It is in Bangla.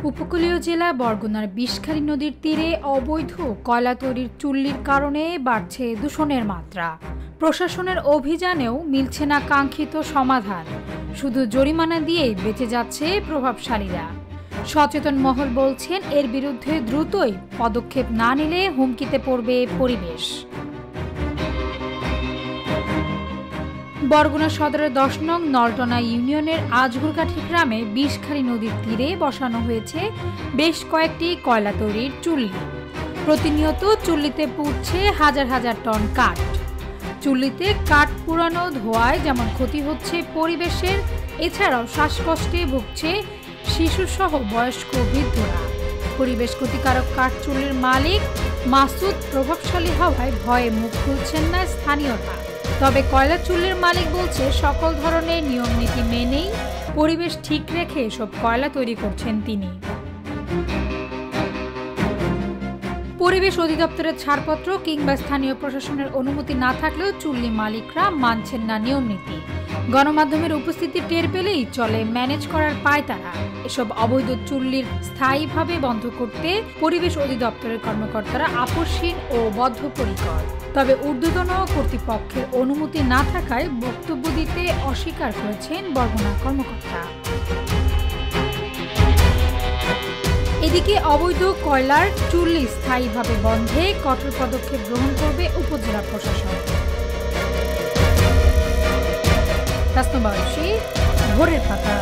উপকূলীয় জেলা বরগুনার বিষখালী নদীর তীরে অবৈধ কয়লা তৈরির চুল্লির কারণে বাড়ছে দূষণের মাত্রা। প্রশাসনের অভিযানেও মিলছে না কাঙ্ক্ষিত সমাধান, শুধু জরিমানা দিয়েই বেঁচে যাচ্ছে প্রভাবশালীরা। সচেতন মহল বলছেন, এর বিরুদ্ধে দ্রুতই পদক্ষেপ না নিলে হুমকিতে পড়বে পরিবেশ। বরগুনা সদরের ১০ নং নলটনা ইউনিয়নের আজগুরকাঠি গ্রামে বিষখালী নদীর তীরে বসানো হয়েছে বেশ কয়েকটি কয়লা তৈরির চুল্লি। প্রতিনিয়ত চুল্লিতে পুড়ছে হাজার হাজার টন কাঠ। চুল্লিতে কাঠ পুরানো ধোঁয়ায় যেমন ক্ষতি হচ্ছে পরিবেশের, এছাড়াও শ্বাসকষ্টে ভুগছে শিশুসহ বয়স্ক বৃদ্ধরা। পরিবেশ ক্ষতিকারক কাঠ চুল্লির মালিক মাসুদ প্রভাবশালী হওয়ায় ভয়ে মুখ খুলছেন না স্থানীয়রা। তবে কয়লা চুল্লির মালিক বলছে, সকল ধরনের নিয়ম নীতি মেনেই পরিবেশ ঠিক রেখে এসব কয়লা তৈরি করছেন তিনি। পরিবেশ অধিদপ্তরের ছাড়পত্র কিংবা স্থানীয় প্রশাসনের অনুমতি না থাকলেও চুল্লি মালিকরা মানছেন না নিয়ম নীতি। গণমাধ্যমের উপস্থিতি টের পেলেই চলে ম্যানেজ করার পায়তারা। এসব অবৈধ চুল্লির স্থায়ীভাবে বন্ধ করতে পরিবেশ অধিদপ্তরের কর্মকর্তারা আপোষহীন ও বদ্ধপরিকর। তবে ঊর্ধ্বতন কর্তৃপক্ষের অনুমতি না থাকায় বক্তব্য দিতে অস্বীকার করেছেন বরগুনা কর্মকর্তা। এদিকে অবৈধ কয়লার চুল্লি স্থায়ীভাবে বন্ধে কঠোর পদক্ষেপ গ্রহণ করবে উপজেলা প্রশাসন। ভোরের পাতা।